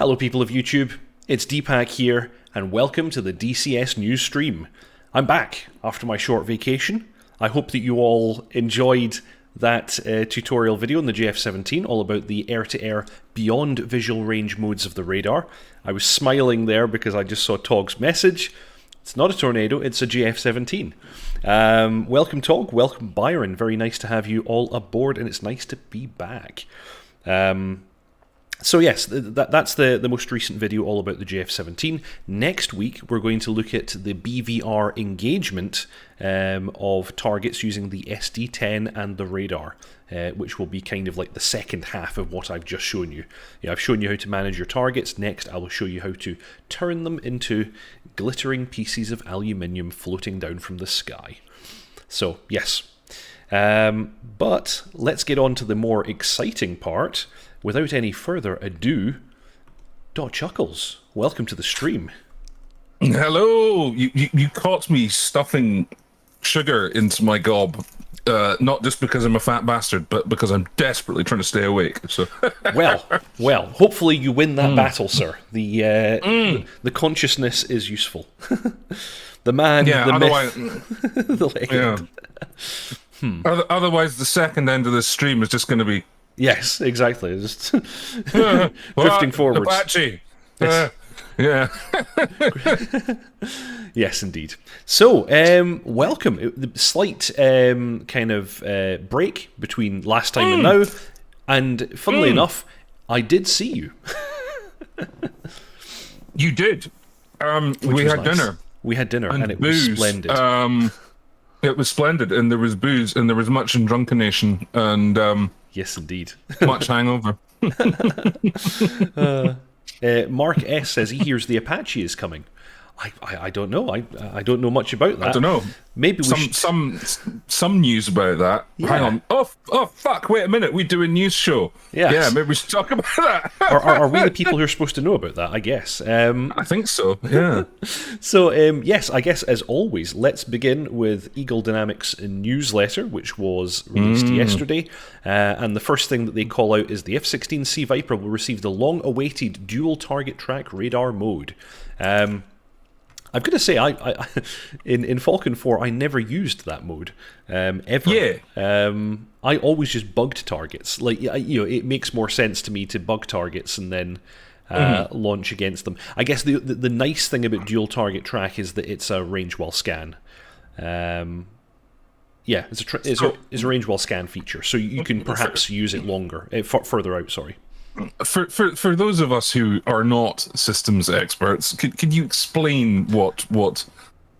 Hello people of YouTube, it's Deepak here, and welcome to the DCS news stream. I'm back after my short vacation. I hope that you all enjoyed that tutorial video on the JF-17, all about the air-to-air beyond visual range modes of the radar. I was smiling there because I just saw Tog's message. It's not a tornado, it's a JF-17. Welcome Tog, welcome Byron, very nice to have you all aboard, and it's nice to be back. So yes, that's the most recent video all about the JF-17. Next week we're going to look at the BVR engagement of targets using the SD-10 and the radar, which will be kind of like the second half of what I've just shown you. I've shown you how to manage your targets. Next I will show you how to turn them into glittering pieces of aluminium floating down from the sky. So yes, but let's get on to the more exciting part. Without any further ado, dotChuckles, welcome to the stream. Hello! You caught me stuffing sugar into my gob, not just because I'm a fat bastard, but because I'm desperately trying to stay awake. So, well, hopefully you win that battle, sir. The consciousness is useful. The man, the myth, the legend. Yeah. Otherwise, the second end of this stream is just going to be... Yes, exactly. Just drifting forwards. Apache. Yeah. Yes, indeed. So, welcome. The slight kind of break between last time and now, and funnily enough, I did see you. You did. We had dinner. We had dinner, and it was splendid. It was splendid, and there was booze, and there was much drunkenation, and yes, indeed. much hangover. Mark S says he hears the Apache is coming. I don't know. I don't know much about that. I don't know. Maybe we some news about that. Yeah. Hang on. Oh fuck! Wait a minute. We do a news show. Yes. Yeah. Maybe we should talk about that. are we the people who are supposed to know about that? I guess. I think so. Yeah. So yes, I guess as always, let's begin with Eagle Dynamics newsletter, which was released yesterday. And the first thing that they call out is the F-16C Viper will receive the long-awaited dual target track radar mode. I've got to say, I in Falcon 4, I never used that mode ever. Yeah. I always just bugged targets. Like, it makes more sense to me to bug targets and then launch against them. I guess the nice thing about dual target track is that it's a range while scan. Yeah, it's a range while scan feature, so you can perhaps use it longer, further out. Sorry. For those of us who are not systems experts, could you explain what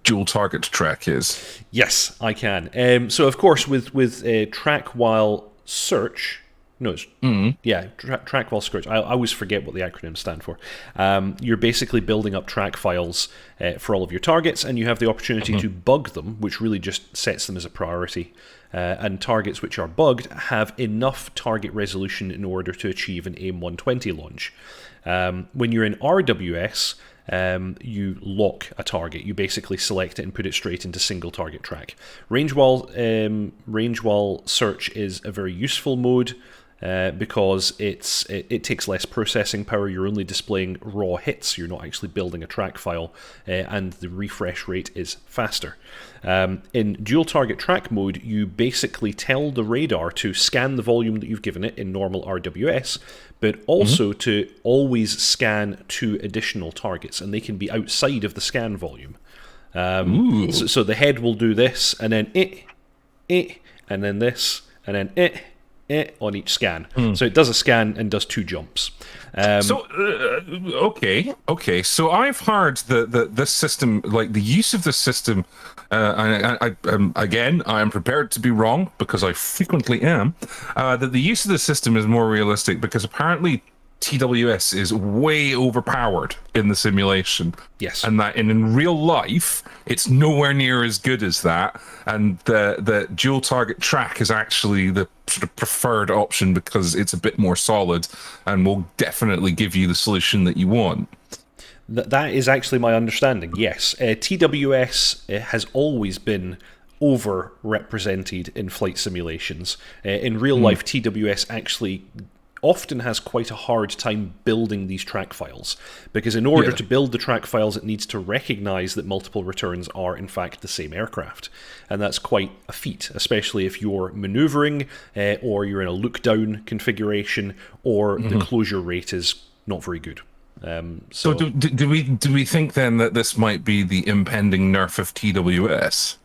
dual target track is? Yes, I can. So of course, with track while search, no, it's track while search. I always forget what the acronyms stand for. You're basically building up track files for all of your targets, and you have the opportunity to bug them, which really just sets them as a priority. And targets which are bugged have enough target resolution in order to achieve an AIM-120 launch. When you're in RWS, you lock a target. You basically select it and put it straight into single target track. Range while search is a very useful mode because it takes less processing power. You're only displaying raw hits. You're not actually building a track file, and the refresh rate is faster. In dual target track mode, you basically tell the radar to scan the volume that you've given it in normal RWS, but also to always scan 2 additional targets, and they can be outside of the scan volume. So the head will do this, and then and then this, and then on each scan. So it does a scan and does 2 jumps. Okay. So I've heard that this system, like the use of this system, again, I am prepared to be wrong because I frequently am, that the use of the system is more realistic because apparently TWS is way overpowered in the simulation. Yes. And that in real life, it's nowhere near as good as that. And the dual target track is actually the sort of preferred option because it's a bit more solid and will definitely give you the solution that you want. That is actually my understanding, yes. TWS has always been overrepresented in flight simulations. In real life, TWS actually often has quite a hard time building these track files, because in order to build the track files, it needs to recognize that multiple returns are in fact the same aircraft, and that's quite a feat, especially if you're maneuvering or you're in a look down configuration, or the closure rate is not very good. So do we think then that this might be the impending nerf of TWS?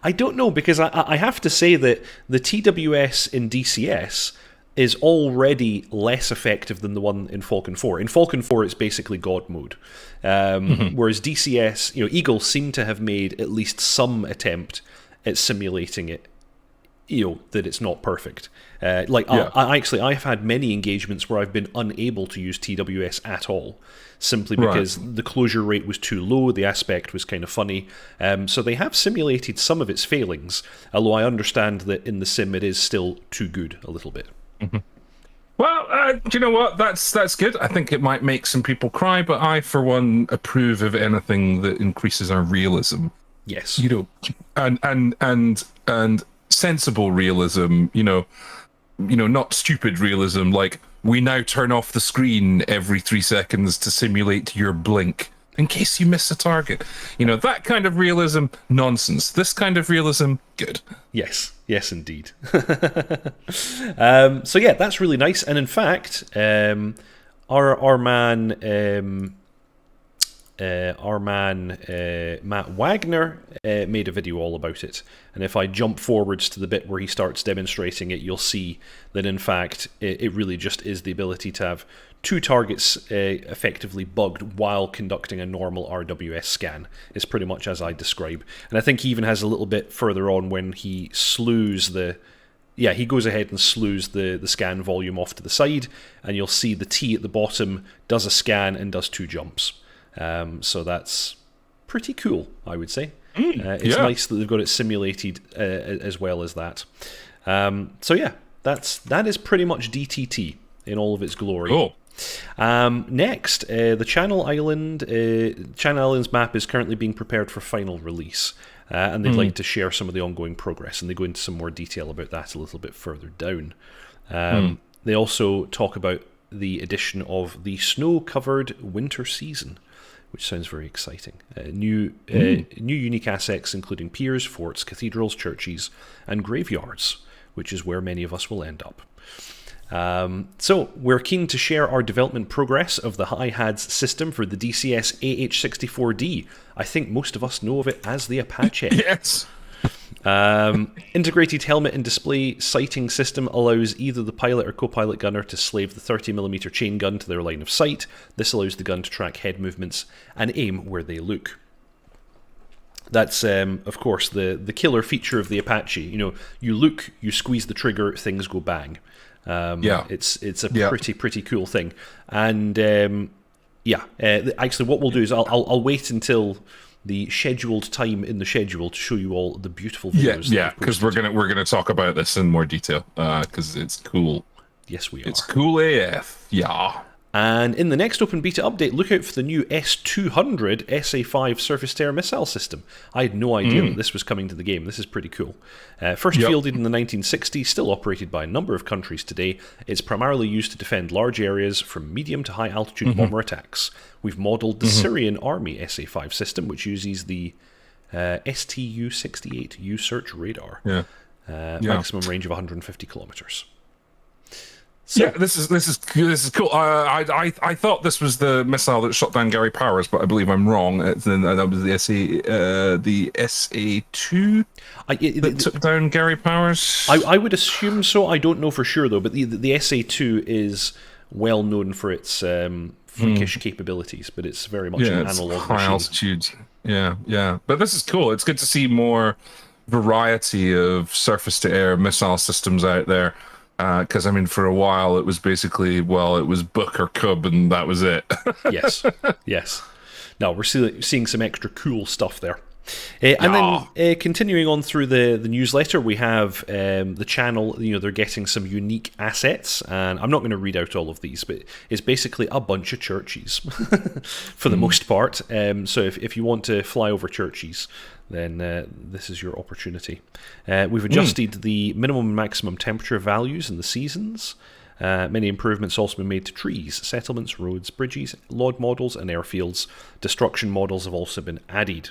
I don't know, because I have to say that the TWS in DCS is already less effective than the one in Falcon 4. In Falcon 4, it's basically God mode. Whereas DCS, Eagle seem to have made at least some attempt at simulating it, that it's not perfect. I've had many engagements where I've been unable to use TWS at all, simply because the closure rate was too low, the aspect was kind of funny. So they have simulated some of its failings, although I understand that in the sim it is still too good a little bit. Well, do you know what? That's good. I think it might make some people cry, but I, for one, approve of anything that increases our realism. Yes, and sensible realism. Not stupid realism. Like, we now turn off the screen every 3 seconds to simulate your blink in case you miss a target. That kind of realism, nonsense. This kind of realism, good. Yes, indeed. So yeah, that's really nice. And in fact, our man Matt Wagner made a video all about it. And if I jump forwards to the bit where he starts demonstrating it, you'll see that in fact it really just is the ability to have two targets effectively bugged while conducting a normal RWS scan. It's pretty much as I describe. And I think he even has a little bit further on when he slews he goes ahead and slews the scan volume off to the side, and you'll see the T at the bottom does a scan and does 2 jumps. So that's pretty cool, I would say. It's nice that they've got it simulated as well as that. So yeah, that is pretty much DTT in all of its glory. Cool. Next, the Channel Islands map is currently being prepared for final release, and they'd like to share some of the ongoing progress, and they go into some more detail about that a little bit further down. They also talk about the addition of the snow-covered winter season, which sounds very exciting. New unique assets, including piers, forts, cathedrals, churches, and graveyards, which is where many of us will end up. So we're keen to share our development progress of the HIHADS system for the DCS AH-64D. I think most of us know of it as the Apache. Yes. Integrated helmet and display sighting system allows either the pilot or co-pilot gunner to slave the 30mm chain gun to their line of sight. This allows the gun to track head movements and aim where they look. That's, of course, the killer feature of the Apache. You look, you squeeze the trigger, things go bang. It's a pretty cool thing. And actually, what we'll do is I'll wait until the scheduled time in the schedule to show you all the beautiful videos. Yeah, because we're gonna talk about this in more detail because it's cool. Yes, we are. It's cool AF. Yeah. And in the next Open Beta update, look out for the new S-200 SA-5 surface-to-air missile system. I had no idea that this was coming to the game. This is pretty cool. First fielded in the 1960s, still operated by a number of countries today, it's primarily used to defend large areas from medium to high-altitude bomber attacks. We've modelled the Syrian Army SA-5 system, which uses the STU-68 U-Search radar. Maximum range of 150 kilometers. So, yeah, this is cool. I thought this was the missile that shot down Gary Powers, but I believe I'm wrong. That was the SA-2 that took down Gary Powers. I would assume so. I don't know for sure though. But the SA-2 is well known for its freakish capabilities, but it's very much an analog high machine. Altitude. Yeah. But this is cool. It's good to see more variety of surface-to-air missile systems out there. Because, for a while it was basically, it was Book or Cub and that was it. Yes. No, we're seeing some extra cool stuff there. And then continuing on through the newsletter, we have the channel, they're getting some unique assets. And I'm not going to read out all of these, but it's basically a bunch of churches for the most part. So if you want to fly over churches, then this is your opportunity. We've adjusted the minimum and maximum temperature values in the seasons. Many improvements also been made to trees, settlements, roads, bridges, LOD models, and airfields. Destruction models have also been added.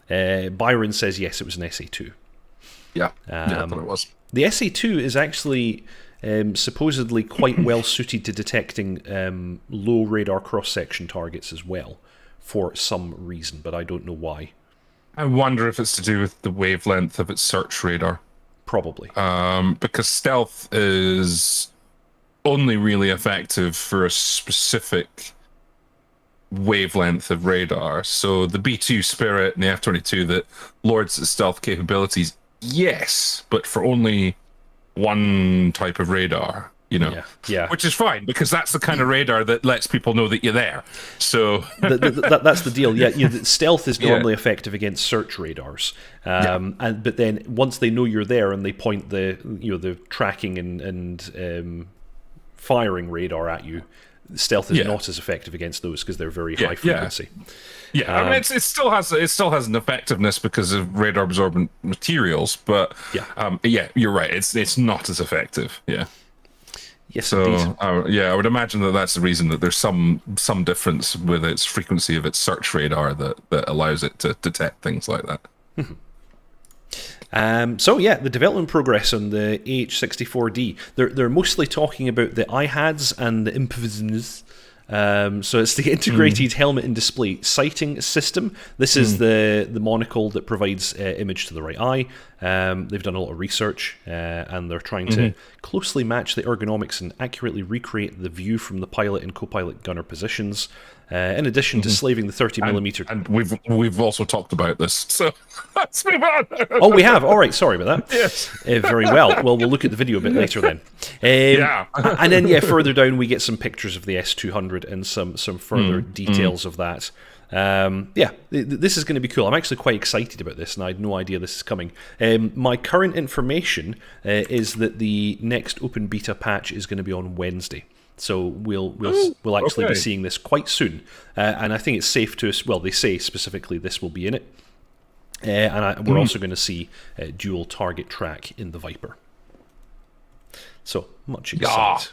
Byron says yes, it was an SA2. Yeah, I thought it was. The SA2 is actually supposedly quite well suited to detecting low radar cross-section targets as well, for some reason, but I don't know why. I wonder if it's to do with the wavelength of its search radar. Probably. Because stealth is only really effective for a specific wavelength of radar. So the B2 Spirit and the F-22 that lords its stealth capabilities, yes, but for only one type of radar, yeah. Which is fine, because that's the kind of radar that lets people know that you're there. So that's the deal. Yeah, stealth is normally effective against search radars, but then once they know you're there and they point the tracking and firing radar at you, stealth is not as effective against those because they're very high frequency. Yeah, I mean, it still has an effectiveness because of radar absorbent materials, but you're right. It's not as effective. Yeah. Yes, so indeed. I would imagine that's the reason that there's some difference with its frequency of its search radar that allows it to detect things like that. The development progress on the AH-64D, they're mostly talking about the IHADs and the IMPVs. So it's the Integrated Helmet and Display Sighting System. This is the monocle that provides image to the right eye. They've done a lot of research, and they're trying to closely match the ergonomics and accurately recreate the view from the pilot and co-pilot gunner positions. In addition to slaving the 30mm... And we've also talked about this, so let's move on. Oh, we have? All right, sorry about that. Yes. Very well. Well, we'll look at the video a bit later then. And then, further down we get some pictures of the S200 and some further details of that. This is going to be cool. I'm actually quite excited about this, and I had no idea this is coming. My current information is that the next open beta patch is going to be on Wednesday. So we'll actually be seeing this quite soon, and I think it's safe to... Well, they say specifically this will be in it, and we're also going to see dual target track in the Viper. So much excite.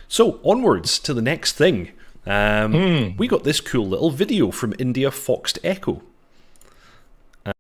So onwards to the next thing. We got this cool little video from India Foxed Echo.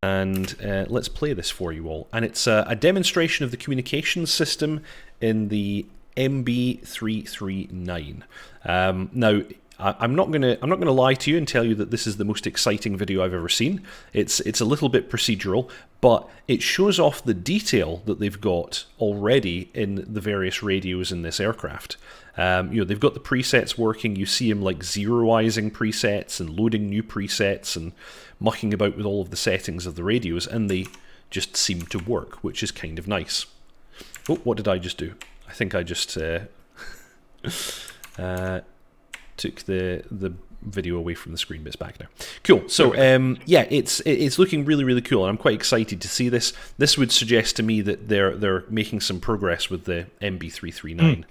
And let's play this for you all. And it's a demonstration of the communications system in the MB339. Now, I'm not gonna lie to you and tell you that this is the most exciting video I've ever seen. It's a little bit procedural, but it shows off the detail that they've got already in the various radios in this aircraft. They've got the presets working. You see them like zeroizing presets and loading new presets and mucking about with all of the settings of the radios, and they just seem to work, which is kind of nice. Oh, what did I just do? I think I just took the video away from the screen, but it's back now. Cool. So it's looking really, really cool, and I'm quite excited to see this. This would suggest to me that they're making some progress with the MB339.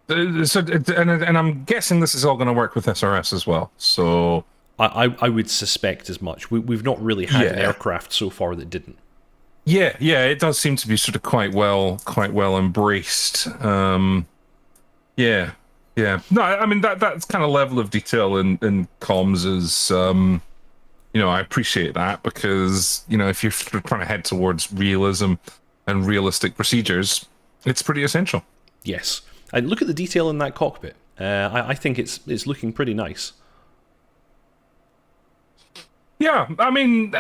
So, and I'm guessing this is all going to work with SRS as well. So I would suspect as much. We've not really had an aircraft so far that didn't. Yeah, it does seem to be sort of quite well embraced. No, I mean that kind of level of detail in comms is, I appreciate that, because if you're trying to head towards realism and realistic procedures, it's pretty essential. Yes, and look at the detail in that cockpit. I think it's looking pretty nice. Yeah, I mean,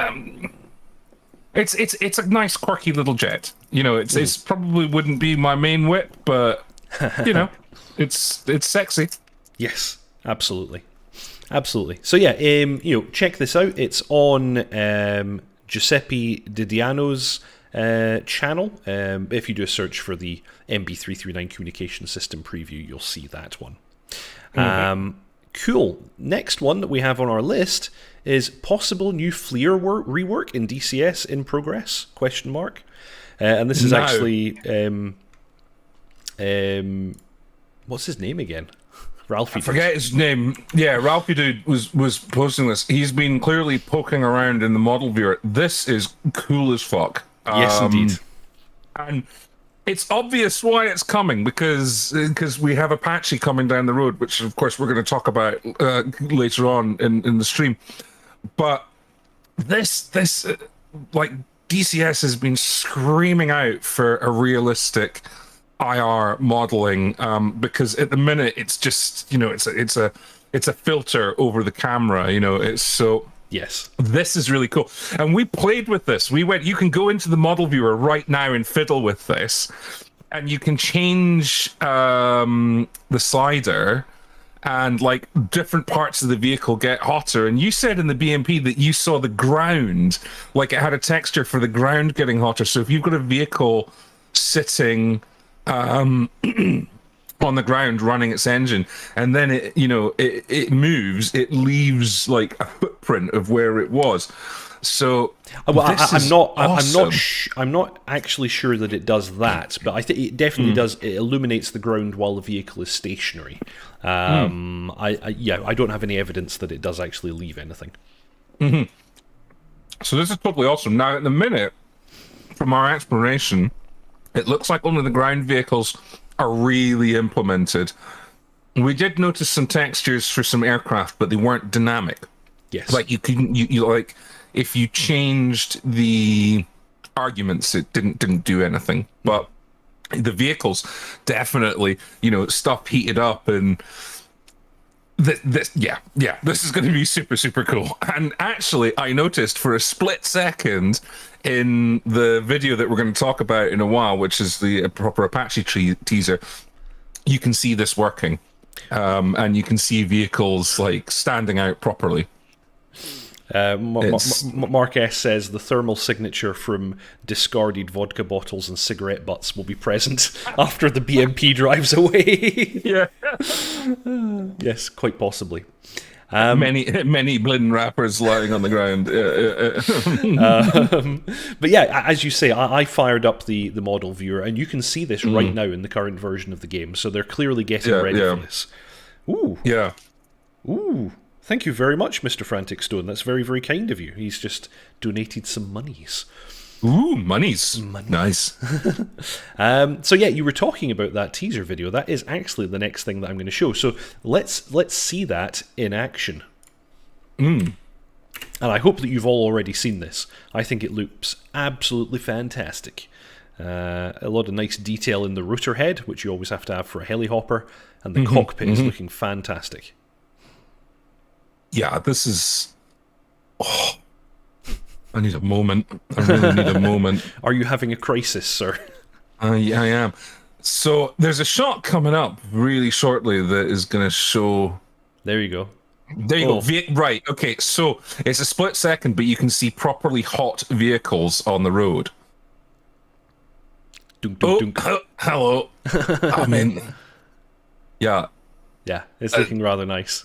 it's a nice quirky little jet. It's probably wouldn't be my main whip, but it's sexy. Yes, absolutely. So check this out. It's on Giuseppe Didiano's channel. If you do a search for the MB339 communication system preview, you'll see that one. Cool. Next one that we have on our list is possible new FLIR rework in DCS in progress? ? And this is actually what's his name again? Ralphie. I forget his name. Yeah, Ralphie dude was posting this. He's been clearly poking around in the model viewer. This is cool as fuck. Yes, indeed. And it's obvious why it's coming because we have Apache coming down the road, which of course we're going to talk about later on in the stream. But this like DCS has been screaming out for a realistic IR modeling because at the minute it's just it's a filter over the camera. It's so. Yes. This is really cool. And we played with this. You can go into the model viewer right now and fiddle with this. And you can change the slider and like different parts of the vehicle get hotter. And you said in the BMP that you saw the ground, like it had a texture for the ground getting hotter. So if you've got a vehicle sitting on the ground running its engine, and then it moves, it leaves like a footprint of where it was. So I'm not actually sure that it does that, but I think it definitely does. It illuminates the ground while the vehicle is stationary. I don't have any evidence that it does actually leave anything. So this is totally awesome. Now, at the minute, from our exploration, it looks like only the ground vehicles are really implemented. We did notice some textures for some aircraft, but they weren't dynamic. Yes. Like you like if you changed the arguments, it didn't do anything. But the vehicles definitely, stuff heated up, and this is going to be super, super cool. And actually, I noticed for a split second in the video that we're going to talk about in a while, which is the proper Apache teaser, you can see this working. And you can see vehicles like standing out properly. Mark S says the thermal signature from discarded vodka bottles and cigarette butts will be present after the BMP drives away. Yeah. Yes, quite possibly. Many blinn wrappers lying on the ground. But yeah, as you say, I fired up the model viewer, and you can see this right now in the current version of the game. So they're clearly getting ready for this. Ooh. Yeah. Ooh. Thank you very much, Mr. Frantic Stone. That's very, very kind of you. He's just donated some monies. Ooh, monies. Nice. So yeah, you were talking about that teaser video. That is actually the next thing that I'm going to show. So let's see that in action. And I hope that you've all already seen this. I think it looks absolutely fantastic. A lot of nice detail in the rotor head, which you always have to have for a helihopper, and the cockpit is looking fantastic. Yeah, this is... Oh, I need a moment. I really need a moment. Are you having a crisis, sir? I am. So there's a shot coming up really shortly that is going to show... There you go. There you go. Right, okay, so it's a split second, but you can see properly hot vehicles on the road. Dunk, dunk, dunk. Hello. I'm in. Yeah. Yeah, it's looking rather nice.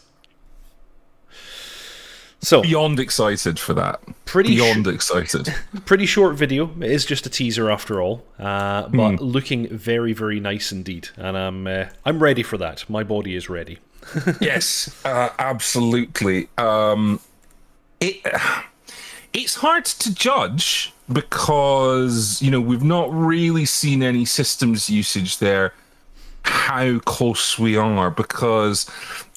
So beyond excited for that. Beyond excited. Pretty short video. It is just a teaser after all, but looking very, very nice indeed. And I'm ready for that. My body is ready. Yes, absolutely. It's hard to judge because we've not really seen any systems usage there. How close we are, because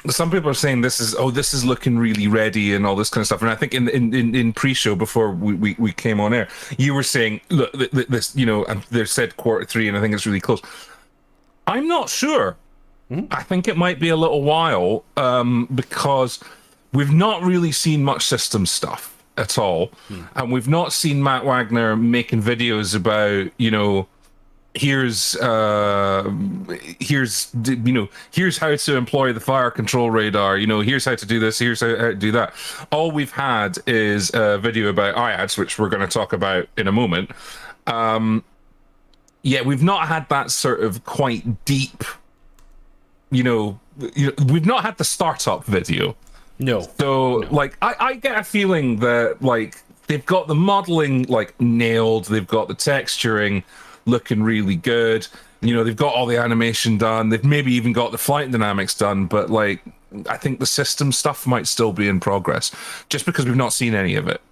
some people are saying this is looking really ready and all this kind of stuff. And I think in pre-show before we came on air, you were saying, look, this, and they said Q3, and I think it's really close. I'm not sure. I think it might be a little while because we've not really seen much system stuff at all, and we've not seen Matt Wagner making videos about here's how to employ the fire control radar, here's how to do this, here's how to do that. All we've had is a video about IADS, which we're going to talk about in a moment. We've not had that sort of quite deep, we've not had the startup video. No. So, I get a feeling that, they've got the modeling, nailed, they've got the texturing looking really good. They've got all the animation done. They've maybe even got the flight dynamics done, but I think the system stuff might still be in progress just because we've not seen any of it.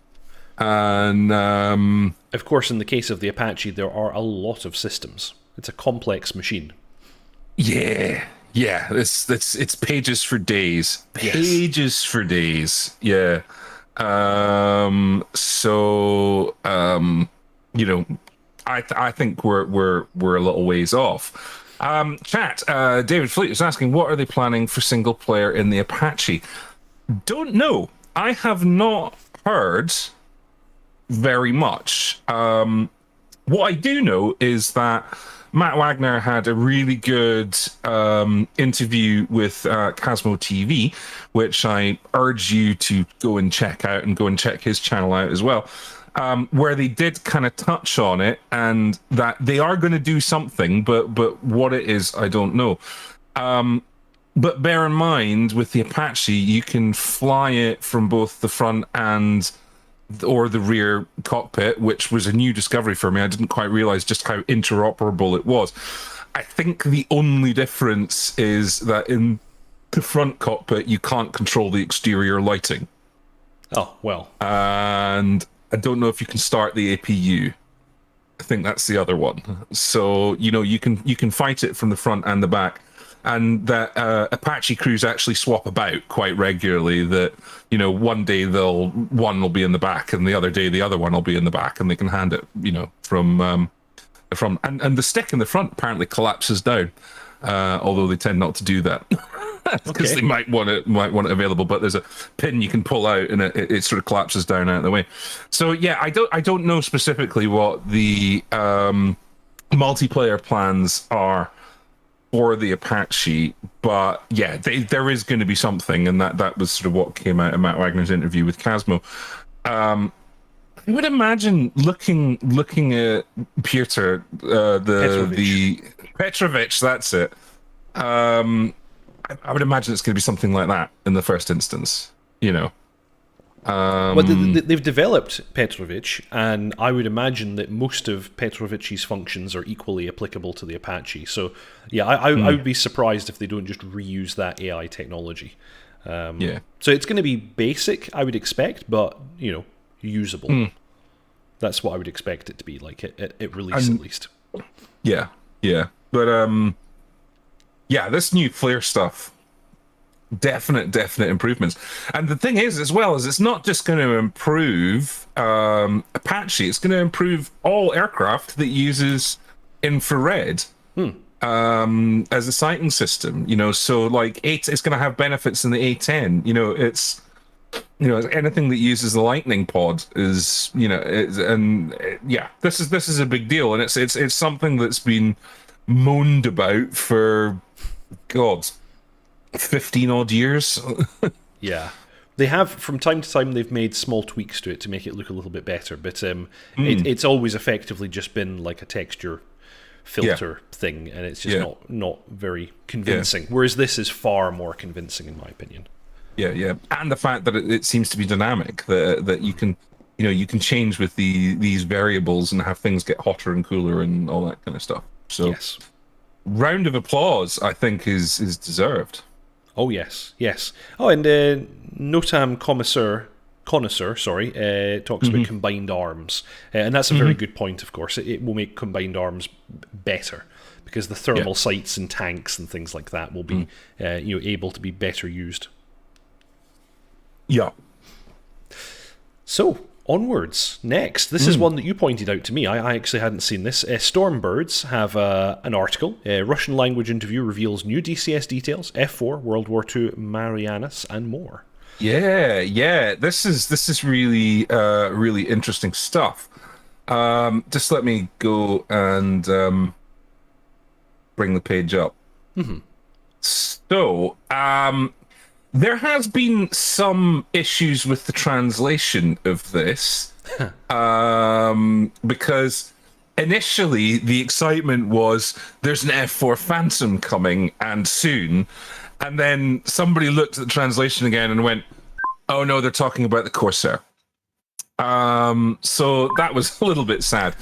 And of course, in the case of the Apache, there are a lot of systems. It's a complex machine. Yeah. Yeah, it's pages for days. Pages for days. Yeah. You know, I think we're a little ways off. Chat, David Fleet is asking, what are they planning for single player in the Apache? Don't know. I have not heard very much. What I do know is that Matt Wagner had a really good interview with Cosmo TV, which I urge you to go and check out, and go and check his channel out as well, where they did kind of touch on it, and that they are going to do something, but what it is, I don't know. But bear in mind, with the Apache, you can fly it from both the front or the rear cockpit, which was a new discovery for me. I didn't quite realize just how interoperable it was. I think the only difference is that in the front cockpit, you can't control the exterior lighting. Oh, well. And I don't know if you can start the APU. I think that's the other one. So, you know, you can fight it from the front and the back. And that Apache crews actually swap about quite regularly. That, you know, one day one will be in the back, and the other day the other one will be in the back, and they can hand it, you know, from and the stick in the front apparently collapses down, although they tend not to do that because they might want it available. But there's a pin you can pull out, and it sort of collapses down out of the way. So yeah, I don't know specifically what the multiplayer plans are for the Apache, but yeah, there is going to be something, and that was sort of what came out of Matt Wagner's interview with Cosmo. I would imagine looking at Piotr, the Petrovich, that's it. I would imagine it's going to be something like that in the first instance, you know. Well, they've developed Petrovich, and I would imagine that most of Petrovich's functions are equally applicable to the Apache. So, yeah, I would be surprised if they don't just reuse that AI technology. Yeah. So it's going to be basic, I would expect, but, you know, usable. That's what I would expect it to be, like, at release, at least. Yeah, yeah. But, yeah, this new Flare stuff, definite improvements. And the thing is, as well, is it's not just going to improve Apache, it's going to improve all aircraft that uses infrared as a sighting system, you know. So like it's going to have benefits in the A10, you know. It's, you know, anything that uses the lightning pod is, you know, yeah, this is a big deal, and it's something that's been moaned about for God, 15 odd years. Yeah, they have, from time to time, they've made small tweaks to it to make it look a little bit better, but it's always effectively just been like a texture filter thing, and it's just not very convincing. Whereas this is far more convincing, in my opinion. Yeah, and the fact that it seems to be dynamic, that you can, you know, you can change with these variables and have things get hotter and cooler and all that kind of stuff. So, yes, round of applause, I think, is deserved. Oh, yes. Oh, and Notam Connoisseur, talks about combined arms. And that's a very good point, of course. It will make combined arms better, because the thermal sights and tanks and things like that will be you know, able to be better used. Yeah. So, onwards. Next, this is one that you pointed out to me. I actually hadn't seen this. Stormbirds have an article. Russian language interview reveals new DCS details, F4, World War II, Marianas, and more. Yeah. This is really really interesting stuff. Just let me go and bring the page up. So, there has been some issues with the translation of this, because initially the excitement was there's an F4 Phantom coming and soon, and then somebody looked at the translation again and went, oh no, they're talking about the Corsair. So that was a little bit sad,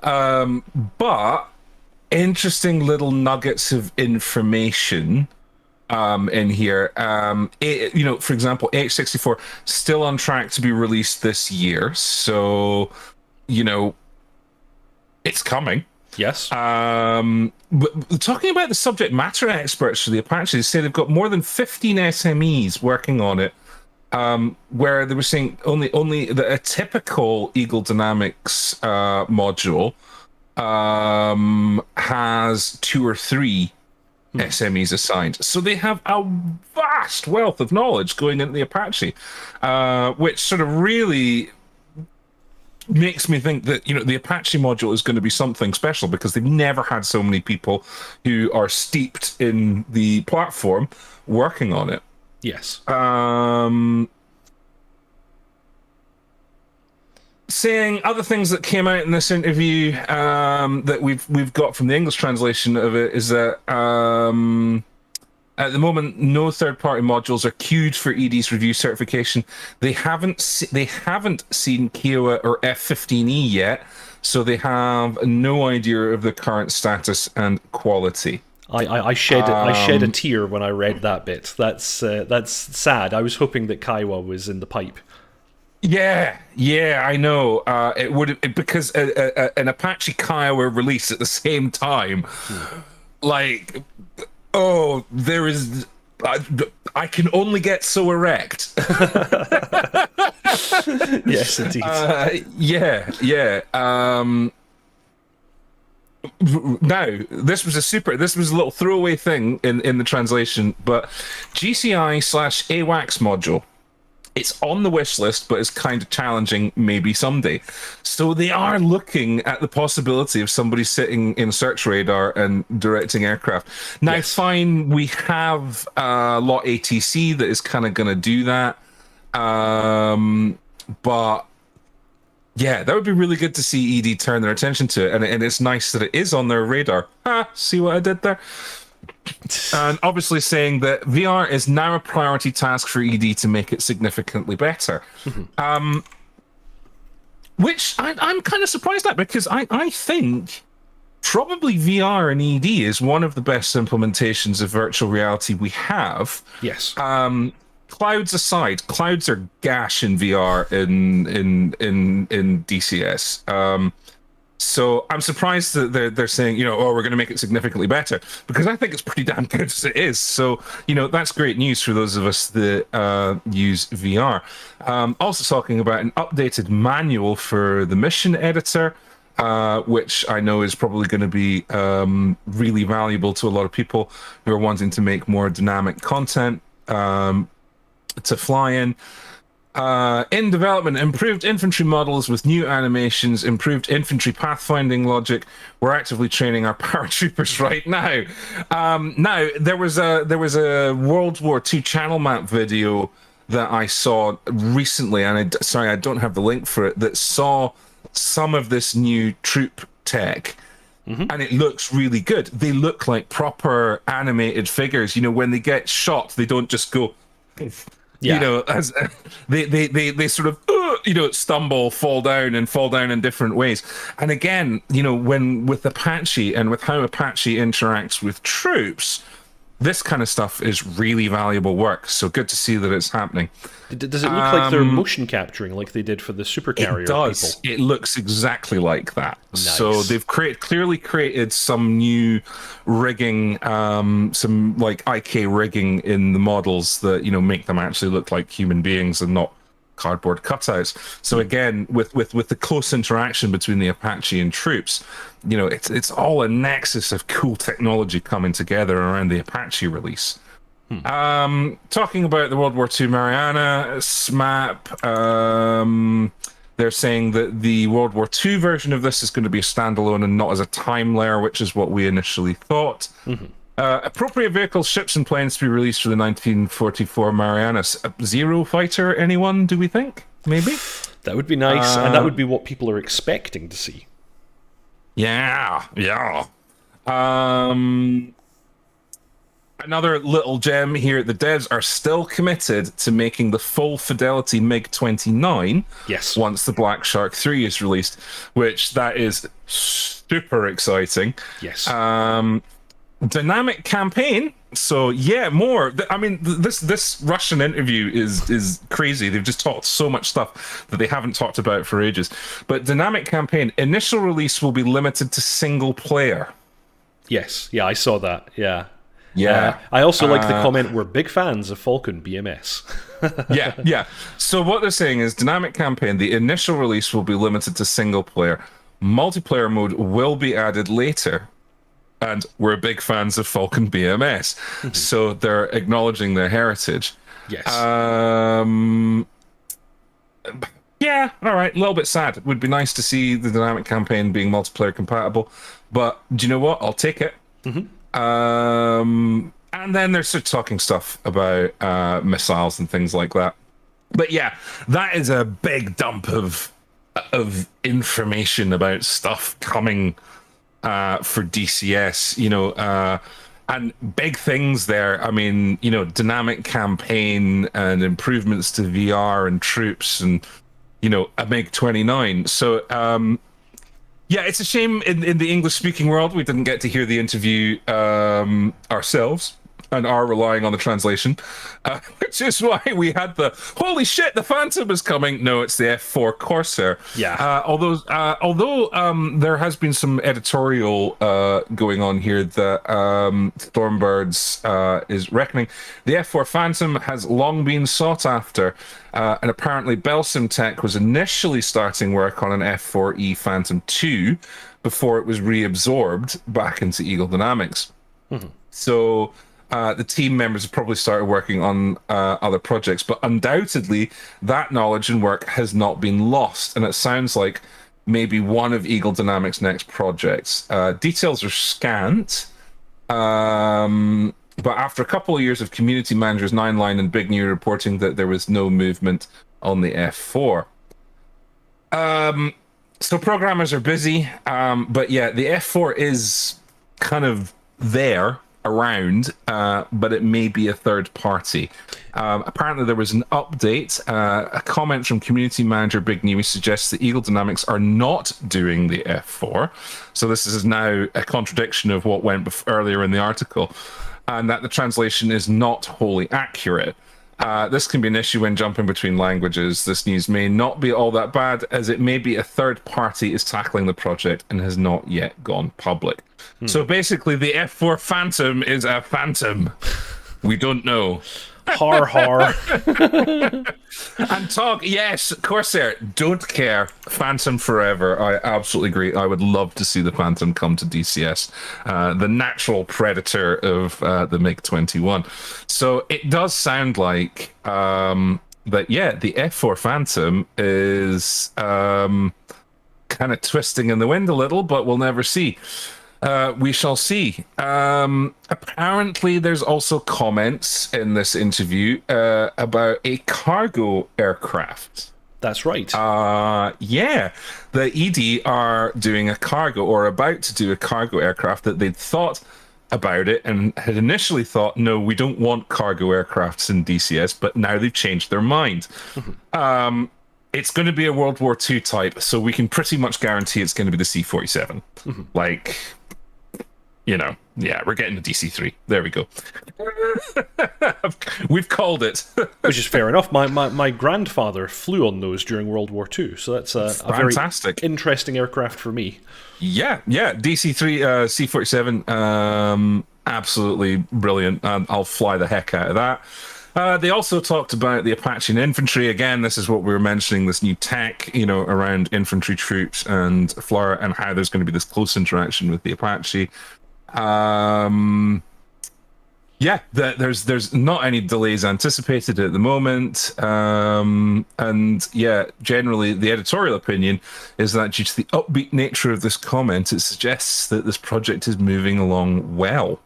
but interesting little nuggets of information in here. You know, for example, H64 still on track to be released this year, so, you know, it's coming. Yes. But talking about the subject matter experts for the Apache, they say they've got more than 15 SMEs working on it, where they were saying only a typical Eagle Dynamics module has 2 or 3 SMEs assigned. So they have a vast wealth of knowledge going into the Apache, which sort of really makes me think that, you know, the Apache module is going to be something special, because they've never had so many people who are steeped in the platform working on it. Yes. Saying other things that came out in this interview that we've got from the English translation of it is that at the moment, no third-party modules are queued for ED's review certification. They haven't seen Kiowa or F15E yet, so they have no idea of the current status and quality. I shed a tear when I read that bit. That's sad. I was hoping that Kiowa was in the pipe. Yeah, I know. It would, because an Apache Kiowa release at the same time, like. Oh, there is. I can only get so erect. Yes, indeed. Yeah. Now, this was a little throwaway thing in the translation, but GCI/AWACS module. It's on the wish list, but it's kind of challenging maybe someday. So they are looking at the possibility of somebody sitting in search radar and directing aircraft. Now, yes. Fine, we have Lot ATC that is kind of going to do that. But yeah, that would be really good to see ED turn their attention to it. And it's nice that it is on their radar. See what I did there? And obviously saying that VR is now a priority task for ED to make it significantly better. Which I'm kind of surprised at, because I think probably VR and ED is one of the best implementations of virtual reality we have. Yes. Clouds aside, clouds are gash in VR in DCS. So I'm surprised that they're saying, you know, oh, we're going to make it significantly better, because I think it's pretty damn good as it is. So, you know, that's great news for those of us that use VR. Also talking about an updated manual for the mission editor, which I know is probably going to be really valuable to a lot of people who are wanting to make more dynamic content to fly in. In development, improved infantry models with new animations, improved infantry pathfinding logic. We're actively training our paratroopers right now. Now, there was a World War II channel map video that I saw recently, and I don't have the link for it, that saw some of this new troop tech. And it looks really good. They look like proper animated figures. You know, when they get shot, they don't just go... Yeah. You know, as they sort of you know, stumble, fall down in different ways. And again, you know, when with Apache and with how Apache interacts with troops, this kind of stuff is really valuable work. So good to see that it's happening. Does it look like they're motion capturing like they did for the supercarrier? It does. People? It looks exactly like that. Nice. So they've clearly created some new rigging, some like IK rigging in the models that, you know, make them actually look like human beings and not cardboard cutouts. So again, with the close interaction between the Apache and troops, you know, it's all a nexus of cool technology coming together around the Apache release. Talking about the World War II Mariana SMAP, they're saying that the World War II version of this is going to be a standalone and not as a time layer, which is what we initially thought. Appropriate vehicles, ships, and planes to be released for the 1944 Mariana Zero fighter. Anyone, do we think? Maybe? That would be nice, and that would be what people are expecting to see. Yeah. Another little gem here, the devs are still committed to making the full fidelity MiG-29 once the Black Shark 3 is released, which that is super exciting. Yes. Dynamic campaign. So yeah, more. I mean, this Russian interview is crazy. They've just talked so much stuff that they haven't talked about for ages. But dynamic campaign initial release will be limited to single player. Yes, yeah, I saw that. Yeah, Yeah. I also like the comment. We're big fans of Falcon BMS. Yeah. So what they're saying is dynamic campaign. The initial release will be limited to single player. Multiplayer mode will be added later. And we're big fans of Falcon BMS. So they're acknowledging their heritage. Yes. Yeah, all right. A little bit sad. It would be nice to see the dynamic campaign being multiplayer compatible. But do you know what? I'll take it. And then they're sort of talking stuff about missiles and things like that. But yeah, that is a big dump of information about stuff coming for DCS, and big things there. I mean, dynamic campaign and improvements to VR and troops and, a MiG-29. So, yeah, it's a shame in the English-speaking world we didn't get to hear the interview ourselves and are relying on the translation, which is why we had the holy shit, the Phantom is coming. No, it's the F4 Corsair. Yeah. Although there has been some editorial going on here that Stormbirds is reckoning. The F4 Phantom has long been sought after, and apparently Belsim Tech was initially starting work on an F4E Phantom 2 before it was reabsorbed back into Eagle Dynamics. So the team members have probably started working on other projects, but undoubtedly that knowledge and work has not been lost. And it sounds like maybe one of Eagle Dynamics' next projects. Details are scant, but after a couple of years of community managers, Nine Line and Big New reporting that there was no movement on the F4. So programmers are busy, but yeah, the F4 is kind of there around, but it may be a third party. Apparently there was an update. A comment from community manager Big New suggests that Eagle Dynamics are not doing the F4. So this is now a contradiction of what went earlier in the article, and that the translation is not wholly accurate. This can be an issue when jumping between languages. This news may not be all that bad, as it may be a third party is tackling the project and has not yet gone public. So basically, the F4 Phantom is a phantom. We don't know. Har har. And talk, yes, Corsair, don't care. Phantom forever. I absolutely agree. I would love to see the Phantom come to DCS, the natural predator of the MiG-21. So it does sound like that, yeah, the F4 Phantom is kind of twisting in the wind a little, but we'll never see. We shall see. Apparently, there's also comments in this interview about a cargo aircraft. That's right. Yeah, the ED are doing a cargo, or about to do a cargo aircraft that they'd thought about it and had initially thought, no, we don't want cargo aircrafts in DCS, but now they've changed their mind. It's going to be a World War II type, so we can pretty much guarantee it's going to be the C-47. Like, yeah, we're getting the DC-3. There we go. We've called it. Which is fair enough. My grandfather flew on those during World War II, so that's a fantastic, very interesting aircraft for me. Yeah, DC-3, C-47, absolutely brilliant. I'll fly the heck out of that. They also talked about the Apache Infantry. Again, this is what we were mentioning, this new tech, around infantry troops and FLRAA, and how there's going to be this close interaction with the Apache. Yeah, there's not any delays anticipated at the moment. And yeah, generally the editorial opinion is that due to the upbeat nature of this comment, it suggests that this project is moving along well.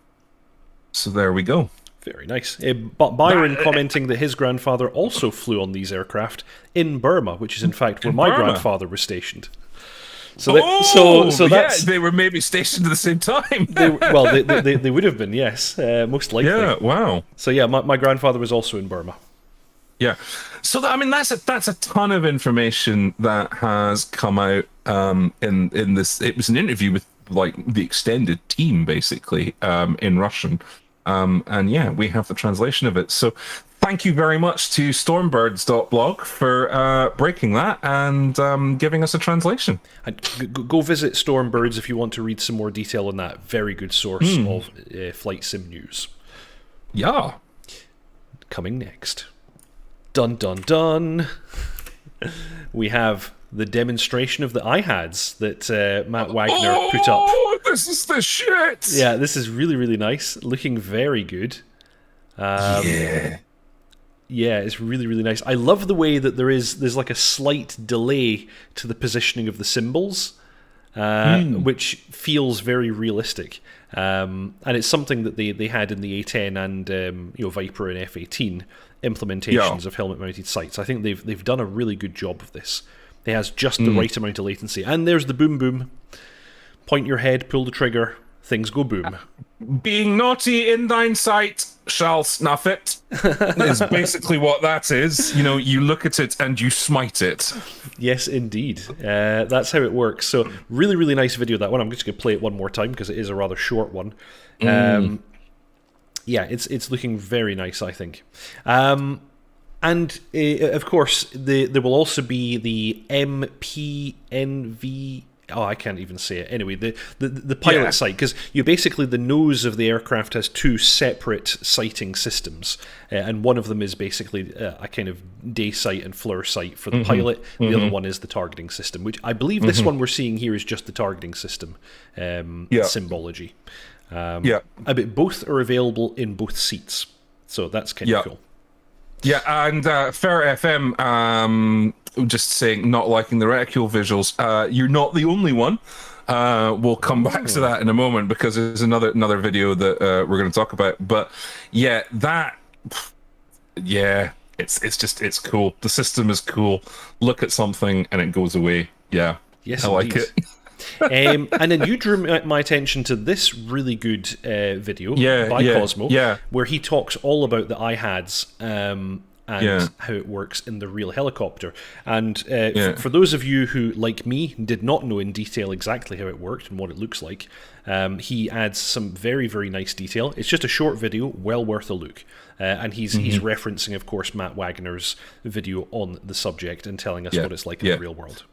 So there we go. Very nice. Byron commenting that his grandfather also flew on these aircraft in Burma, which is in fact where my grandfather was stationed. So that's, they were maybe stationed at the same time. they would have been, yes, most likely. Yeah, wow. So yeah, my grandfather was also in Burma. Yeah, so that's a ton of information that has come out in this. It was an interview with like the extended team, basically, in Russian. And yeah, we have the translation of it. So thank you very much to stormbirds.blog for breaking that and giving us a translation. And go visit Stormbirds if you want to read some more detail on that. Very good source of flight sim news. Yeah. Coming next. Dun dun dun. We have the demonstration of the iHads that Matt Wagner put up. Oh, this is the shit! Yeah, this is really, really nice. Looking very good. Yeah, it's really, really nice. I love the way that there's like a slight delay to the positioning of the symbols, which feels very realistic. And it's something that they had in the A10 and Viper and F-18 implementations of helmet-mounted sights. I think they've done a really good job of this. It has just the right amount of latency. And there's the boom boom. Point your head, pull the trigger, things go boom. Being naughty in thine sight shall snuff it. Is basically what that is. You know, you look at it and you smite it. Yes, indeed. That's how it works. So really, really nice video, that one. I'm just going to play it one more time because it is a rather short one. Yeah, it's looking very nice, I think. And, of course, there will also be the MPNV... Oh, I can't even say it. Anyway, the pilot sight, because basically the nose of the aircraft has two separate sighting systems, and one of them is basically a kind of day sight and flare sight for the pilot. The other one is the targeting system, which I believe this one we're seeing here is just the targeting system symbology. But both are available in both seats, so that's kind of cool. Yeah, and Fair FM, just saying, not liking the reticule visuals. You're not the only one. We'll come back to that in a moment because there's another video that we're going to talk about. But yeah, it's cool. The system is cool. Look at something and it goes away. Yeah, yes, I like it. And then you drew my attention to this really good video by Cosmo, where he talks all about the iHads and how it works in the real helicopter. And for those of you who, like me, did not know in detail exactly how it worked and what it looks like, he adds some very, very nice detail. It's just a short video, well worth a look. And he's referencing, of course, Matt Wagner's video on the subject and telling us what it's like in the real world.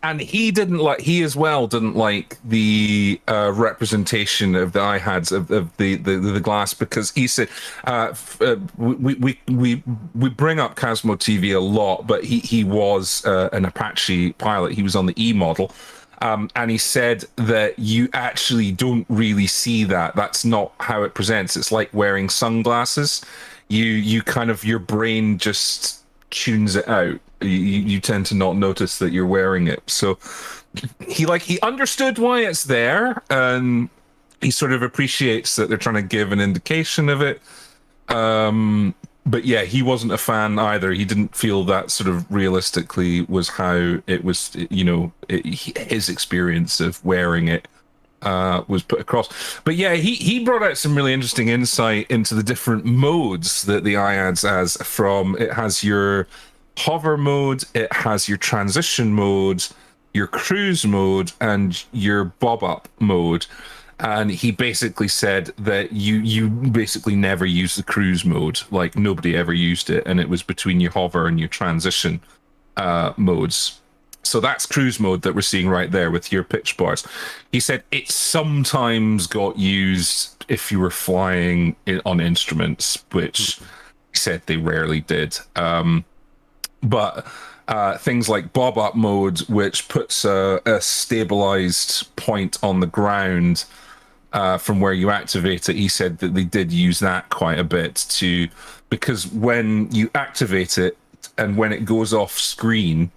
And he as well didn't like the representation of the iHads of the glass, because he said we bring up Cosmo TV a lot, but he was an Apache pilot. He was on the E model, and he said that you actually don't really see that. That's not how it presents. It's like wearing sunglasses. You kind of, your brain just tunes it out. You tend to not notice that you're wearing it. So he understood why it's there, and he sort of appreciates that they're trying to give an indication of it. But yeah, he wasn't a fan either. He didn't feel that sort of realistically was how it was, his experience of wearing it was put across. But yeah, he brought out some really interesting insight into the different modes that the iAds has. It has your hover mode, it has your transition mode, your cruise mode, and your bob up mode. And he basically said that you basically never use the cruise mode, like nobody ever used it, and it was between your hover and your transition modes. So that's cruise mode that we're seeing right there with your pitch bars. He said it sometimes got used if you were flying on instruments, which he said they rarely did. But things like bob-up mode, which puts a stabilized point on the ground from where you activate it, he said that they did use that quite a bit because when you activate it and when it goes off screen,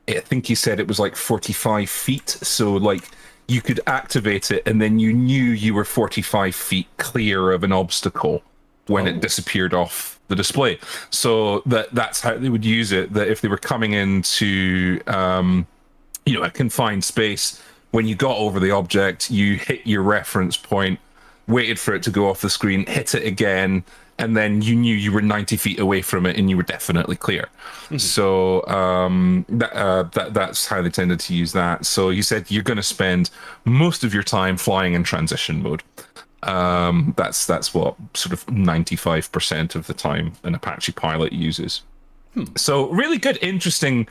I think he said it was like 45 feet. So like you could activate it and then you knew you were 45 feet clear of an obstacle when it disappeared off the display. So that's how they would use it, that if they were coming into a confined space, when you got over the object, you hit your reference point, waited for it to go off the screen, hit it again, and then you knew you were 90 feet away from it and you were definitely clear. So that's how they tended to use that. So he said you're going to spend most of your time flying in transition mode. That's what sort of 95% of the time an Apache pilot uses. So really good, interesting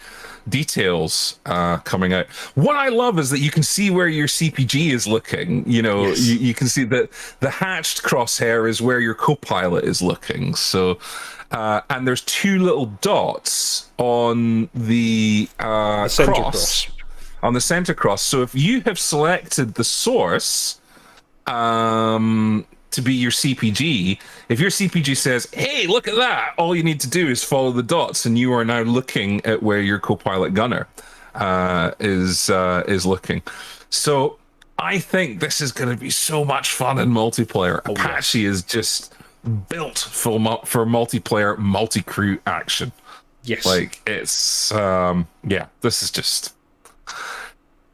details coming out. What I love is that you can see where your CPG is looking. You know, Yes. you can see that the hatched crosshair is where your co-pilot is looking. So, and there's two little dots on the center cross, on the center cross. So if you have selected the source, to be your CPG, if your CPG says, hey, look at that, all you need to do is follow the dots, and you are now looking at where your co-pilot gunner is looking. So I think this is going to be so much fun in multiplayer. Apache is just built for multiplayer, multi-crew action. Yes. Like, it's this is just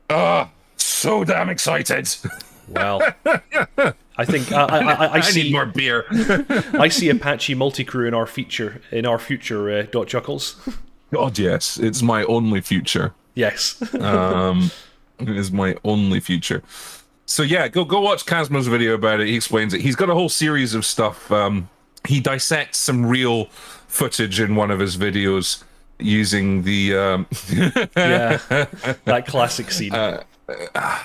so damn excited. Well, I think I see need more beer. I see Apache multi-crew in our future dotChuckles. God, yes, it's my only future. Yes. It is my only future. So yeah, go watch Casmo's video about it. He explains it. He's got a whole series of stuff. He dissects some real footage in one of his videos using the Yeah, that classic scene.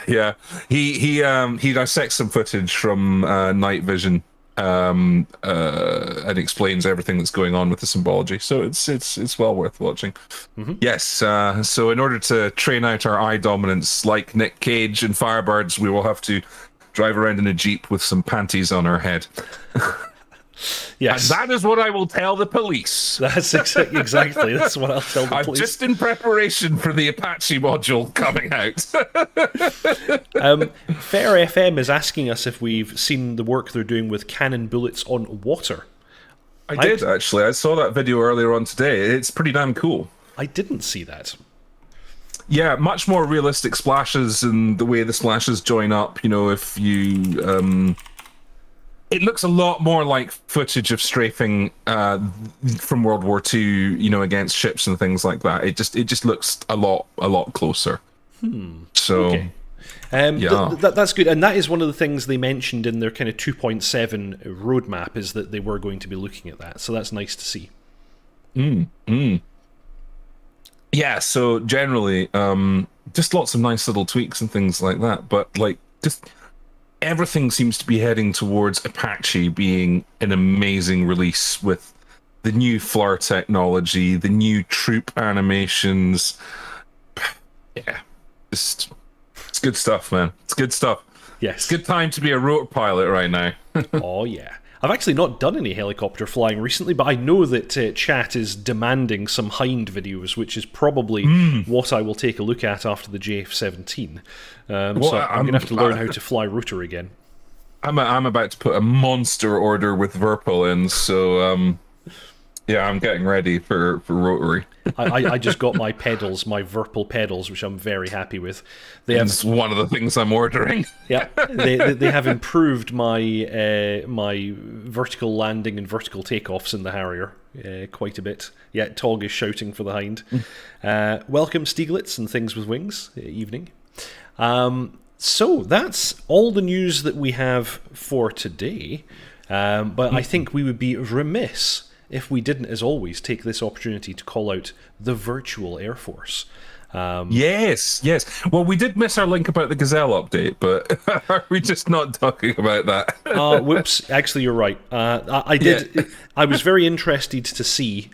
Yeah, he dissects some footage from night vision, and explains everything that's going on with the symbology. So it's well worth watching. Yes. So in order to train out our eye dominance, like Nick Cage and Firebirds, we will have to drive around in a Jeep with some panties on our head. Yes. And that is what I will tell the police. That's exactly. That's what I'll tell the I'm police. just in preparation for the Apache module coming out. Fair FM is asking us if we've seen the work they're doing with cannon bullets on water. I did, actually. I saw that video earlier on today. It's pretty damn cool. I didn't see that. Yeah, much more realistic splashes and the way the splashes join up. You know, if you... it looks a lot more like footage of strafing from World War II, you know, against ships and things like that. It just looks a lot closer. So, okay. That's good, and that is one of the things they mentioned in their kind of 2.7 roadmap, is that they were going to be looking at that. So that's nice to see. Yeah. So generally, just lots of nice little tweaks and things like that. But like, just everything seems to be heading towards Apache being an amazing release with the new FLIR technology, the new troop animations. Yeah, it's good stuff, man. It's good stuff. Yes. It's a good time to be a rotor pilot right now. Oh, yeah. I've actually not done any helicopter flying recently, but I know that chat is demanding some Hind videos, which is probably what I will take a look at after the JF-17. So I'm going to have to learn how to fly rotor again. I'm about to put a monster order with Verpil in, so yeah, I'm getting ready for rotary. I just got my pedals, my Verpil pedals, which I'm very happy with. It's one of the things I'm ordering. Yeah, they have improved my my vertical landing and vertical takeoffs in the Harrier quite a bit. Yeah, Tog is shouting for the Hind. Welcome, Stieglitz and Things with Wings. Evening. So that's all the news that we have for today. But I think we would be remiss if we didn't, as always, take this opportunity to call out the virtual Air Force. Yes. Well, we did miss our link about the Gazelle update, but are we just not talking about that? Whoops. Actually, you're right. I did. Yeah. I was very interested to see...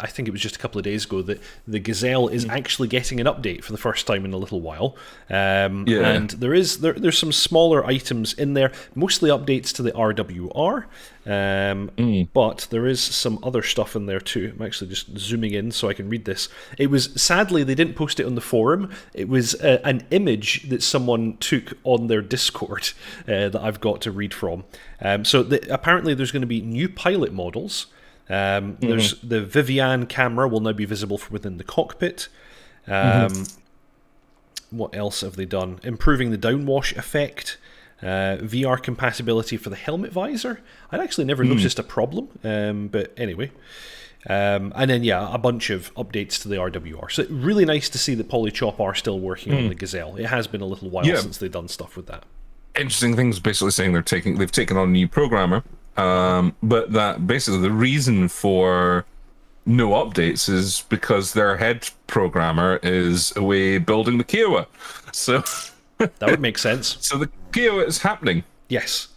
I think it was just a couple of days ago that the Gazelle is actually getting an update for the first time in a little while. And there's some smaller items in there, mostly updates to the RWR, but there is some other stuff in there too. I'm actually just zooming in so I can read this. It was, sadly, they didn't post it on the forum. It was an image that someone took on their Discord that I've got to read from. Apparently there's going to be new pilot models. There's the Vivian camera will now be visible from within the cockpit. What else have they done? Improving the downwash effect. VR compatibility for the helmet visor. I'd actually never noticed a problem, but anyway. And then, a bunch of updates to the RWR. So really nice to see that Polychop are still working on the Gazelle. It has been a little while since they've done stuff with that. Interesting things, basically saying they've taken on a new programmer, but that basically the reason for no updates is because their head programmer is away building the Kiowa. So that would make sense. So the Kiowa is happening. Yes.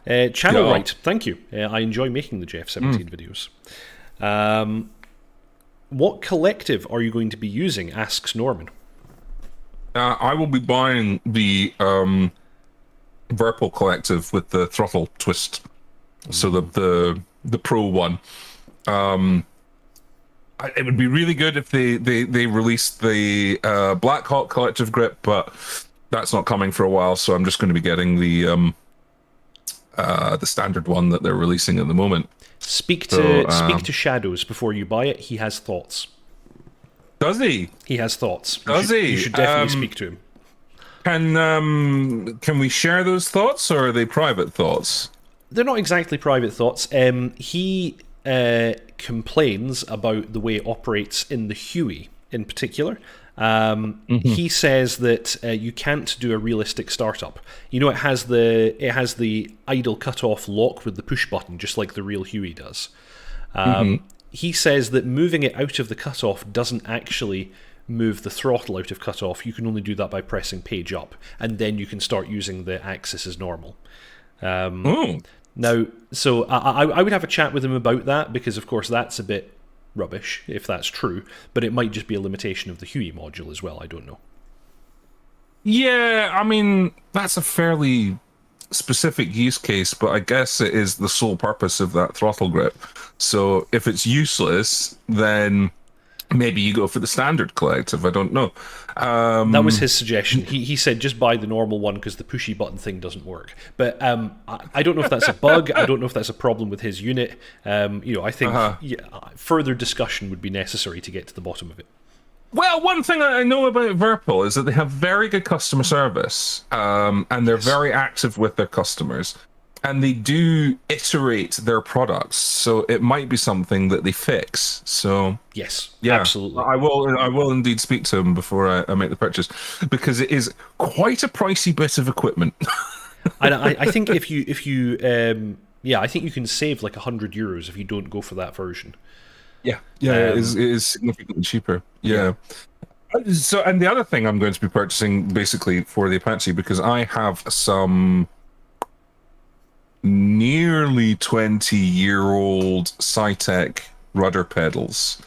Channel Right, thank you. I enjoy making the JF17 videos. What collective are you going to be using? Asks Norman. I will be buying the Verpal collective with the throttle twist, so the pro one. It would be really good if they released the Black Hawk collective grip, but that's not coming for a while. So I'm just going to be getting the standard one that they're releasing at the moment. Speak to Shadows before you buy it. He has thoughts. Does he? He has thoughts. You should definitely speak to him. Can we share those thoughts, or are they private thoughts? They're not exactly private thoughts. He complains about the way it operates in the Huey in particular. He says that you can't do a realistic startup. You know, it has the idle cutoff lock with the push button, just like the real Huey does. He says that moving it out of the cutoff doesn't actually move the throttle out of cutoff. You can only do that by pressing page up, and then you can start using the axis as normal. Now, so I would have a chat with him about that, because of course that's a bit rubbish if that's true, but it might just be a limitation of the Huey module as well. I don't know. Yeah, I mean, that's a fairly specific use case, but I guess it is the sole purpose of that throttle grip. So if it's useless, then maybe you go for the standard collective. I don't know. That was his suggestion. He said just buy the normal one because the pushy button thing doesn't work. But I don't know if that's a bug. I don't know if that's a problem with his unit. I think further discussion would be necessary to get to the bottom of it. Well, one thing I know about Verpal is that they have very good customer service, and they're very active with their customers, and they do iterate their products. So it might be something that they fix. So yes, absolutely. I will indeed speak to them before I make the purchase, because it is quite a pricey bit of equipment. And I think if you I think you can save like €100 if you don't go for that version. Yeah, it is significantly cheaper. Yeah. So, and the other thing I'm going to be purchasing basically for the Apache, because I have some nearly 20-year-old Cytec rudder pedals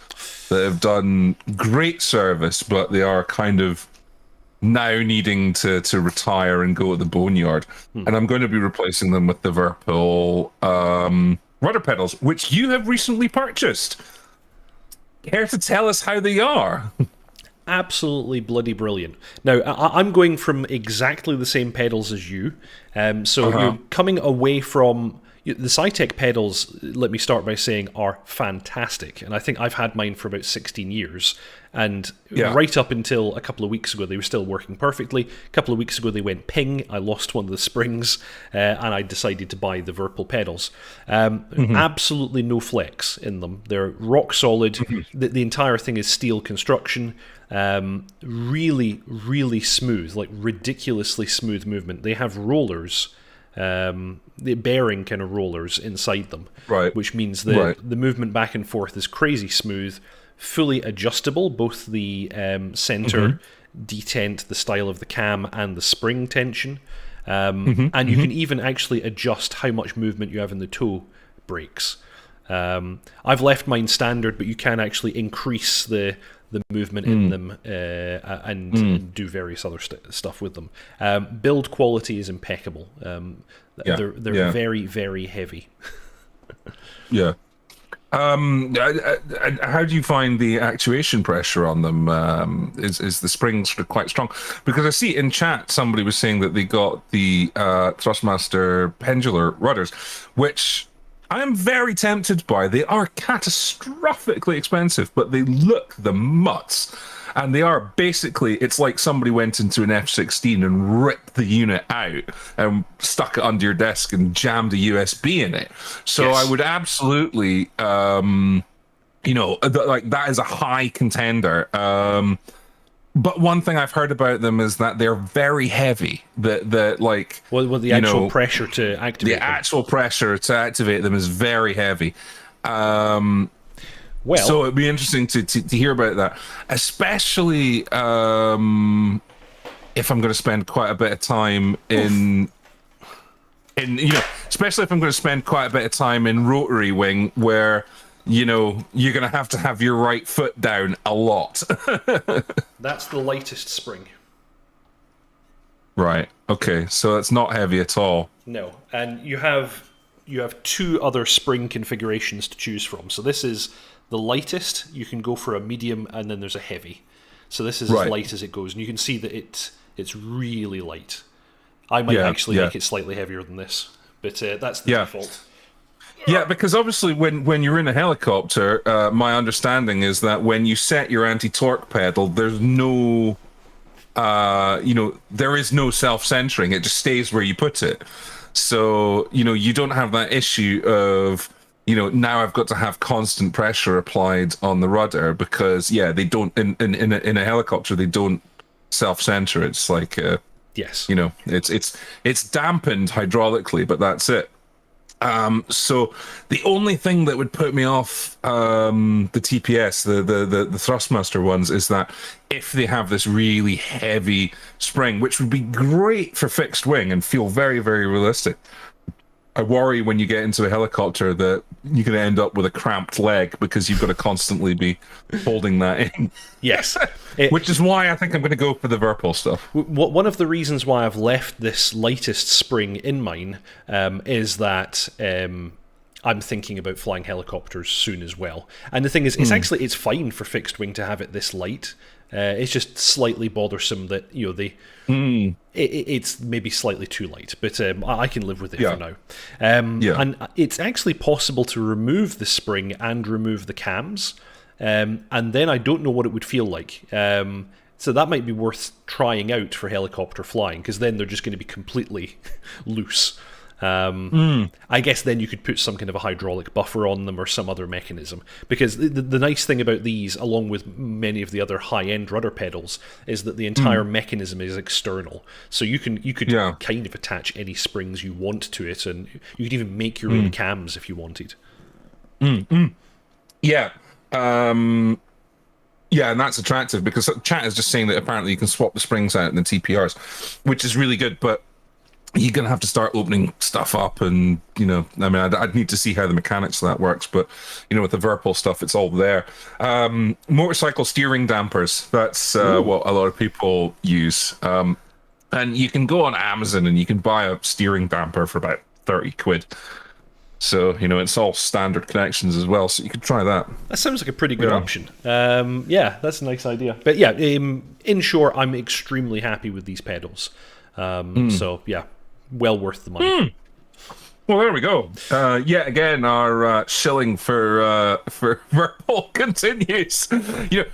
that have done great service, but they are kind of now needing to retire and go at the boneyard. And I'm going to be replacing them with the Verpal rudder pedals, which you have recently purchased. Care to tell us how they are? Absolutely bloody brilliant. Now, I'm going from exactly the same pedals as you. So you're coming away from... The Cytec pedals, let me start by saying, are fantastic. And I think I've had mine for about 16 years. And right up until a couple of weeks ago, they were still working perfectly. A couple of weeks ago, they went ping. I lost one of the springs, and I decided to buy the Verpal pedals. Absolutely no flex in them. They're rock solid. The entire thing is steel construction. Really, really smooth, like ridiculously smooth movement. They have rollers, the bearing kind of rollers inside them, which means the movement back and forth is crazy smooth, fully adjustable, both the center detent, the style of the cam, and the spring tension. And you can even actually adjust how much movement you have in the toe brakes. I've left mine standard, but you can actually increase the movement in them and do various other stuff with them. Build quality is impeccable. They're very, very heavy. Yeah. How do you find the actuation pressure on them? Is the springs quite strong? Because I see in chat somebody was saying that they got the Thrustmaster Pendulum Rudders, which I am very tempted by. They are catastrophically expensive, but they look the mutts. and they are basically, it's like somebody went into an F-16 and ripped the unit out and stuck it under your desk and jammed a USB in it. So Yes. I would absolutely, like that is a high contender. But one thing I've heard about them is that they're very heavy. The like, Well, the actual pressure to activate the them. actual pressure to activate them is very heavy. Well, So it'd be interesting to hear about that, especially if I'm going to spend quite a bit of time especially if I'm going to spend quite a bit of time in rotary wing, where you're going to have your right foot down a lot. that's the lightest spring. Right. Okay. So it's not heavy at all. No, and you have two other spring configurations to choose from. So this is the lightest. You can go for a medium, and then there's a heavy. So this is as light as it goes, and you can see that it's really light. I might actually make it slightly heavier than this, but that's the default. Yeah, because obviously when you're in a helicopter, my understanding is that when you set your anti-torque pedal, there's no, there is no self-centering. It just stays where you put it. So, you don't have that issue of, now I've got to have constant pressure applied on the rudder because, they don't, in a helicopter, they don't self-center. It's like, yes, it's dampened hydraulically, but that's it. So the only thing that would put me off the TPS, the Thrustmaster ones, is that if they have this really heavy spring, which would be great for fixed wing and feel very, very realistic, I worry when you get into a helicopter that you're going to end up with a cramped leg because you've got to constantly be holding that in. Yes. Which is why I think I'm going to go for the Verpal stuff. One of the reasons why I've left this lightest spring in mine is that I'm thinking about flying helicopters soon as well. And the thing is, it's fine for fixed wing to have it this light. It's just slightly bothersome that it's maybe slightly too light, but I can live with it for now. And it's actually possible to remove the spring and remove the cams, and then I don't know what it would feel like. So that might be worth trying out for helicopter flying, because then they're just going to be completely loose. I guess then you could put some kind of a hydraulic buffer on them or some other mechanism, because the nice thing about these, along with many of the other high-end rudder pedals, is that the entire mechanism is external, so you could kind of attach any springs you want to it, and you could even make your own cams if you wanted. Yeah, and that's attractive, because chat is just saying that apparently you can swap the springs out in the TPRs, which is really good, but you're going to have to start opening stuff up, and, I'd need to see how the mechanics of that works, but, with the Verpal stuff, it's all there. Motorcycle steering dampers, that's what a lot of people use. And you can go on Amazon and you can buy a steering damper for about 30 quid. So, it's all standard connections as well, so you could try that. That sounds like a pretty good option. That's a nice idea. But in short, I'm extremely happy with these pedals. So, well worth the money. Well, there we go. Yet again, our shilling for Verpal continues.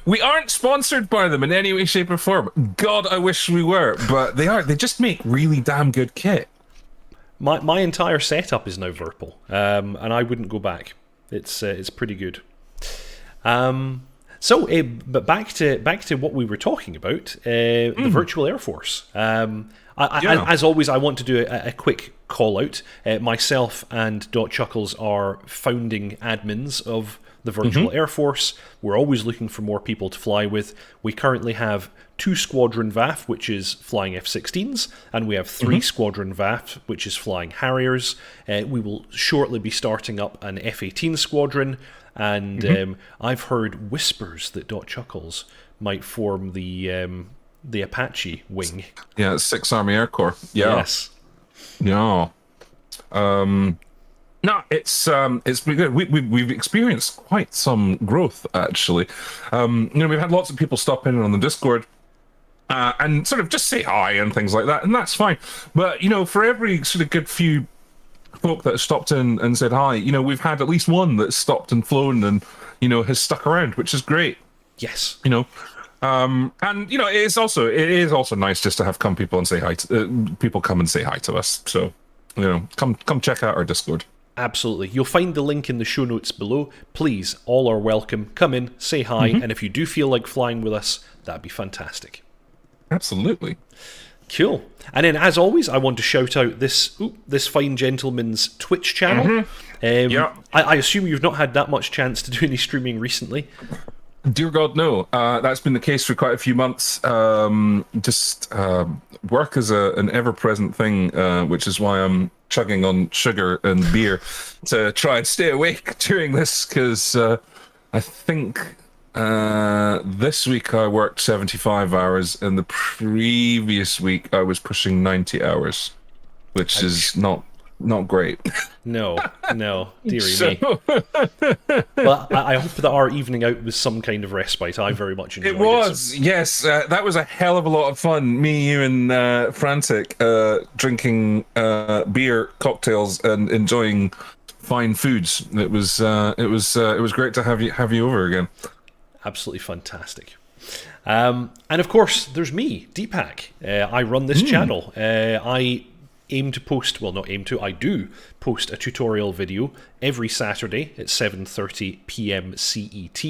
We aren't sponsored by them in any way, shape, or form. God, I wish we were, but they are. They just make really damn good kit. My entire setup is now Verpal, and I wouldn't go back. It's pretty good. But back to what we were talking about, the Virtual Air Force. As always, I want to do a quick call out. Myself and dotChuckles are founding admins of the Virtual Air Force. We're always looking for more people to fly with. We currently have 2 Squadron VAF, which is flying F-16s, and we have 3 Squadron VAF, which is flying Harriers. We will shortly be starting up an F-18 squadron, and I've heard whispers that dotChuckles might form the Apache wing. Yeah, 6th Army Air Corps. Yeah. Yes. Yeah. No, it's been good. We've experienced quite some growth, actually. We've had lots of people stop in on the Discord and sort of just say hi and things like that, and that's fine. But for every sort of good few folk that have stopped in and said hi, we've had at least one that's stopped and flown and has stuck around, which is great. Yes. And you know, it is also nice just to have people and say hi to people come and say hi to us. So, you know, come check out our Discord. Absolutely. You'll find the link in the show notes below. Please, all are welcome. Come in, say hi, and if you do feel like flying with us, that'd be fantastic. Absolutely. Cool. And then, as always, I want to shout out this fine gentleman's Twitch channel. Yeah. I assume you've not had that much chance to do any streaming recently. Dear God, no. That's been the case for quite a few months. Work is an ever-present thing, which is why I'm chugging on sugar and beer to try and stay awake during this, because I think this week I worked 75 hours, and the previous week I was pushing 90 hours, which is not great. No, dearie me. But I hope that our evening out was some kind of respite. I very much enjoyed it. It was, yes. That was a hell of a lot of fun. Me, you, and Frantic drinking beer, cocktails, and enjoying fine foods. It was great to have you over again. Absolutely fantastic. And of course, there's me, Deepak. I run this channel. I do post a tutorial video every Saturday at 7:30 p.m. CET,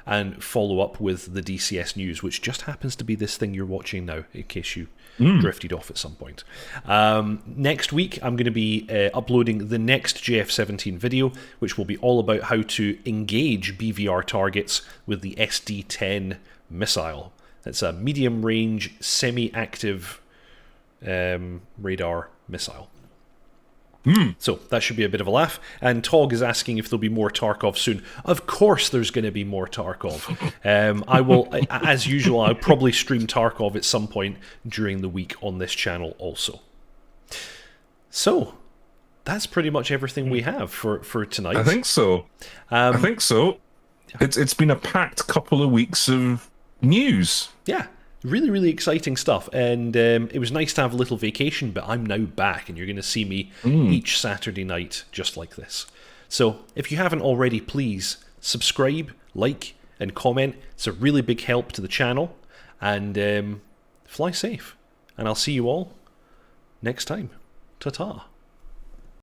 and follow up with the DCS news, which just happens to be this thing you're watching now, in case you drifted off at some point. Next week, I'm going to be uploading the next JF-17 video, which will be all about how to engage BVR targets with the SD-10 missile. It's a medium-range, semi-active radar missile. So that should be a bit of a laugh. And Tog is asking if there'll be more Tarkov soon. Of course there's going to be more Tarkov. I will, as usual, I'll probably stream Tarkov at some point during the week on this channel also. So that's pretty much everything we have for tonight. I think so. It's been a packed couple of weeks of news. Yeah. Really, really exciting stuff, and it was nice to have a little vacation, but I'm now back, and you're going to see me each Saturday night just like this. So, if you haven't already, please subscribe, like, and comment. It's a really big help to the channel, and fly safe. And I'll see you all next time. Ta-ta.